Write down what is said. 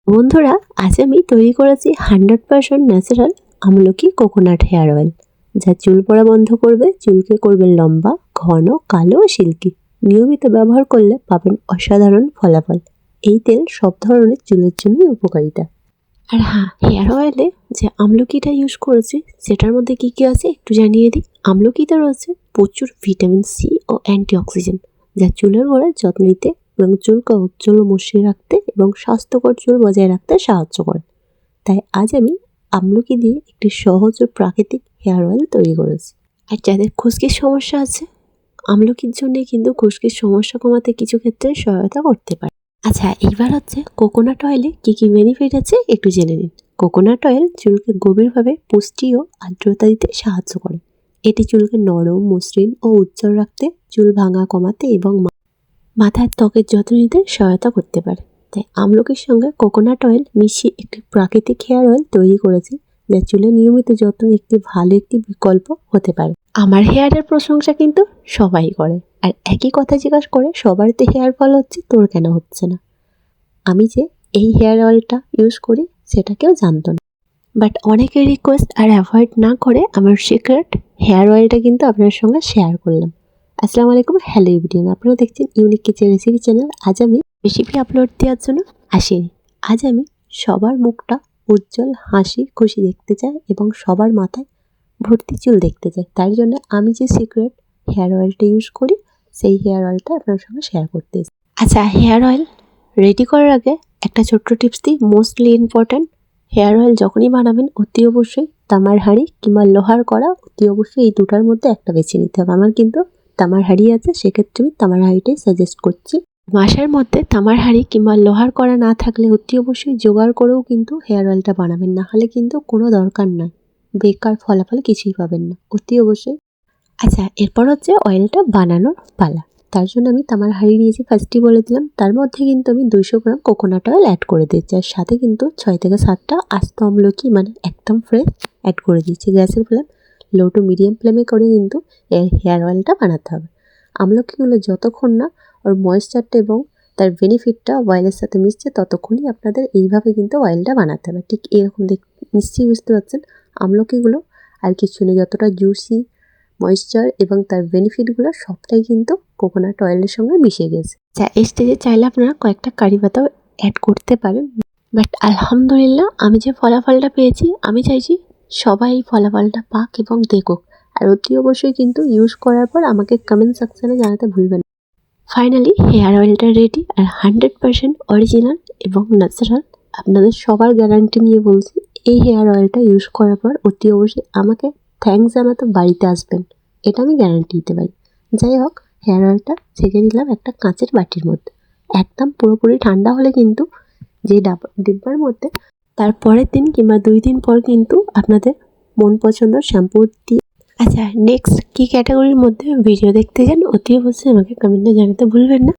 বন্ধুরা, আজ আমি তৈরি করেছি 100% ন্যাচারাল আমলকি কোকোনাট হেয়ার অয়েল, যা চুল পড়া বন্ধ করবে, চুলকে করবে লম্বা, ঘন, কালো ও সিল্কি। নিয়মিত ব্যবহার করলে পাবেন অসাধারণ ফলাফল। এই তেল সব ধরনের চুলের জন্যই উপকারিতা। আর হ্যাঁ, হেয়ার অয়েলে যে আমলকিটা ইউজ করেছি সেটার মধ্যে কি কি আছে একটু জানিয়ে দিই। আমলকিতে রয়েছে প্রচুর ভিটামিন সি ও অ্যান্টিঅক্সিডেন্ট, যা চুলের গোড়ায় যত্ন নিতে এবং চুলকে উজ্জ্বল ও মসৃণ রাখতে এবং স্বাস্থ্যকর চুল বজায় রাখতে সাহায্য করে। তাই আজ আমি আমলকি দিয়ে একটি সহজ ও প্রাকৃতিক হেয়ার অয়েল তৈরি করেছি। আর যাদের খুশকির সমস্যা আছে, আমলকির জন্য কিন্তু খুশকির সমস্যা কমাতে কিছু ক্ষেত্রে সহায়তা করতে পারে। আচ্ছা, এইবার হচ্ছে কোকোনাট অয়েলে কী কী বেনিফিট আছে একটু জেনে নিন। কোকোনাট অয়েল চুলকে গভীরভাবে পুষ্টি ও আর্দ্রতা দিতে সাহায্য করে। এটি চুলকে নরম, মসৃণ ও উজ্জ্বল রাখতে, চুল ভাঙা কমাতে এবং মাথার ত্বকের যত্ন নিতে সহায়তা করতে পারে। তাই আমলকির সঙ্গে কোকোনাট অয়েল মিশিয়ে একটি প্রাকৃতিক হেয়ার অয়েল তৈরি করেছি, যা চুলের নিয়মিত যত্ন একটি বিকল্প হতে পারে। আমার হেয়ারের প্রশংসা কিন্তু সবাই করে, আর একই কথা জিজ্ঞাসা করে সবার তো হেয়ার ফল হচ্ছে, তোর কেন হচ্ছে না। আমি যে এই হেয়ার অয়েলটা ইউজ করি সেটা কেউ জানতো না, বাট অনেকের রিকোয়েস্ট আর অ্যাভয়েড না করে আমার সিক্রেট হেয়ার অয়েলটা কিন্তু আপনার সঙ্গে শেয়ার করলাম। আসসালামু আলাইকুম, হ্যালো এভরিওয়ান, আপনারা দেখছেন ইউনিক কিচেন রেসিপি চ্যানেল। আজ আমি রেসিপি আপলোড দেওয়ার জন্য আসিনি। আজ আমি সবার মুখটা উজ্জ্বল, হাসি খুশি দেখতে চাই এবং সবার মাথায় ভর্তি চুল দেখতে চাই। তার জন্য আমি যে সিক্রেট হেয়ার অয়েলটা ইউজ করি সেই হেয়ার অয়েলটা আপনার সঙ্গে শেয়ার করতে এসেছি। আচ্ছা, হেয়ার অয়েল রেডি করার আগে একটা ছোট্ট টিপস দিই, মোস্টলি ইম্পর্ট্যান্ট। হেয়ার অয়েল যখনই বানাবেন অতি অবশ্যই তামার হাঁড়ি কিংবা লোহার কড়া, অতি অবশ্যই এই দুটার মধ্যে একটা বেছে নিতে হবে। আমার কিন্তু তামার হাঁড়ি আছে, সেক্ষেত্রে আমি তামার হাঁড়িটাই সাজেস্ট করছি। বাসার মধ্যে তামার হাঁড়ি কিংবা লোহার কড়া না থাকলে অতি অবশ্যই জোগাড় করেও কিন্তু হেয়ার অয়েলটা বানাবেন, না হলে কিন্তু কোনো দরকার নয়, বেকার ফলাফল কিছুই পাবেন না, অতি অবশ্যই। আচ্ছা, এরপর হচ্ছে অয়েলটা বানানোর পালা। তার জন্য আমি তামার হাঁড়ি নিয়েছি, ফার্স্টই বলে দিলাম। তার মধ্যে কিন্তু আমি 200 গ্রাম কোকোনাট অয়েল অ্যাড করে দিচ্ছি, আর সাথে কিন্তু 6 থেকে 7টা আস্ত আমলকি, মানে একদম ফ্রেশ, অ্যাড করে দিচ্ছি। গ্যাসের ফ্লেম লো টু মিডিয়াম ফ্লেমে করে কিন্তু হেয়ার অয়েলটা বানাতে হবে। আমলকিগুলো যতক্ষণ না ওর ময়েশ্চারটা এবং তার বেনিফিটটা অয়েলের সাথে মিশছে, ততক্ষণই আপনাদের এইভাবে কিন্তু অয়েলটা বানাতে হবে। ঠিক এরকম নিশ্চয়ই বুঝতে পারছেন। আমলকিগুলো আর কিছু নেই, যতটা জুসি, ময়েশ্চার এবং তার বেনিফিটগুলো সবটাই কিন্তু কোকোনাট অয়েলের সঙ্গে মিশে গেছে। এই স্টেজে চাইলে আপনারা কয়েকটা কারি পাতাও অ্যাড করতে পারেন, বাট আলহামদুলিল্লাহ আমি যে ফলাফলটা পেয়েছি, আমি চাইছি সবাই এই ফলাফলটা পাক এবং দেখুক। আর অতি অবশ্যই কিন্তু ইউজ করার পর আমাকে কমেন্ট সেকশানে জানাতে ভুলবেন না। ফাইনালি হেয়ার অয়েলটা রেডি, আর 100% অরিজিনাল এবং ন্যাচারাল। আপনাদের সবার গ্যারান্টি নিয়ে বলছি, এই হেয়ার অয়েলটা ইউজ করার পর অতি অবশ্যই আমাকে থ্যাঙ্কস জানাতে বাড়িতে আসবেন, এটা আমি গ্যারান্টি দিতে পারি। যাই হোক, হেয়ার অয়েলটা ছেঁকে দিলাম একটা কাঁচের বাটির মধ্যে। একদম পুরোপুরি ঠান্ডা হলে কিন্তু যে ডিব্বার মধ্যে, তার পরের দিন কিংবা 2 দিন পর কিন্তু আপনাদের মন পছন্দের শ্যাম্পু দিয়ে। আচ্ছা, নেক্সট কী ক্যাটাগরির মধ্যে ভিডিও দেখতে চান অতি অবশ্যই আমাকে কমেন্টে জানাতে ভুলবেন না।